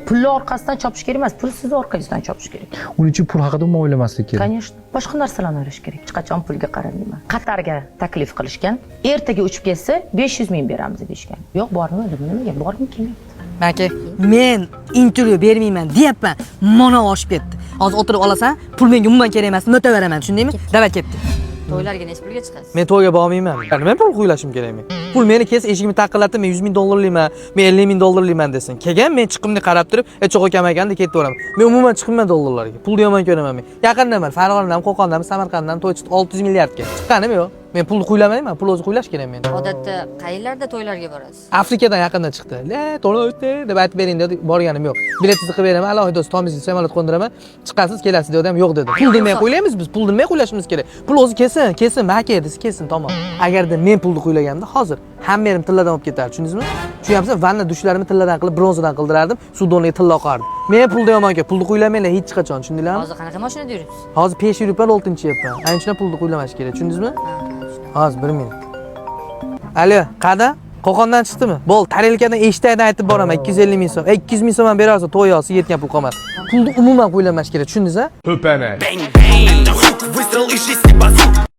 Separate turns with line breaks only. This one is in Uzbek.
Pulni orqasidan chopish kerak emas, pul sizni orqangizdan chopish kerak.
Uning uchun pul haqida umuman o'ylamaslik kerak.
Конечно. Boshqa narsalarni o'ylash kerak. Hech qachon pulga qaramayman. Qatarga taklif qilishgan. Ertaga uchib kelsa 500 ming beramiz deyishgan. Yo'q, bormi dedim. Nimaga? Borgim kelmayapti.
Aka, men intervyu bermayman deyapman. Mana oshib ketdi. Hozir o'tirib olasan, pul menga umuman kerak emas, notaveraman, tushundingmi? Davlat ketdi.
To'ylarga necha pulga chiqasiz?
Men to'yga bormayman. Nima pul qo'ylashim kerak men? Pul meni kes eshigimni taqillatib, men 100 ming dollarlayman, men 50 ming dollarlayman desin. Kelgan men chiqimni qarab turib, cho'q akam ekanda ketaveraman. Men umuman chiqmayman dollarlarga. Pulni yomon ko'raman men. Yaqindaman, Farg'onadan, Qo'qondan, Samarqanddan to'y chiqdi 600 milliardga. Chiqqanim yo'q. Men pulni qo'ylamayman, pul o'zi qo'ylash kerak men.
Odatda qayerlarda to'ylarga borasiz?
Afrikadan yaqindan chiqdi. To'la o'tdi deb aytib bering dedi, borganim yo'q. Biletni qilib beraman, alohida Tomisga samolyot qo'ndiraman, chiqasiz, kelasiz dedim, yo'q dedi. Pul demay qo'ylaymiz biz, pul demay qo'ylashimiz kerak. Pul o'zi kelsin, maka desa kelsin, tamom. Agarda men pulni qo'ylaganimda hozir hamma yerim tilladan olib ketardi, tushundingizmi? Tushunyapsizmi? Vanna dushlarimni tilladan qilib, bronzadan qildirardim, suv donliga tilla oqardi. Men pulda yomon ekan, pulni qo'ylamanglar hech qachon, tushundinglarmi?
Hozir qanaqa mashinada yuribsiz?
Hozir pesh yuribman, 6-yapman. Ayni shunday pulni qo'ylamash kerak, tushundingizmi? Hozir 1 minut. Alo, qada? Qo'qondan chiqdimi? Bo'l, tarelkadan eshitaydan aytib boraman, 250 ming so'm. 200 ming so'm ham berasiz, to'y olsa yetgan pul qolmadi. Pulni umuman qo'ylamash kerak, tushundingiz-a?
Höpene.
Bang bang, выстрел из 6 базук.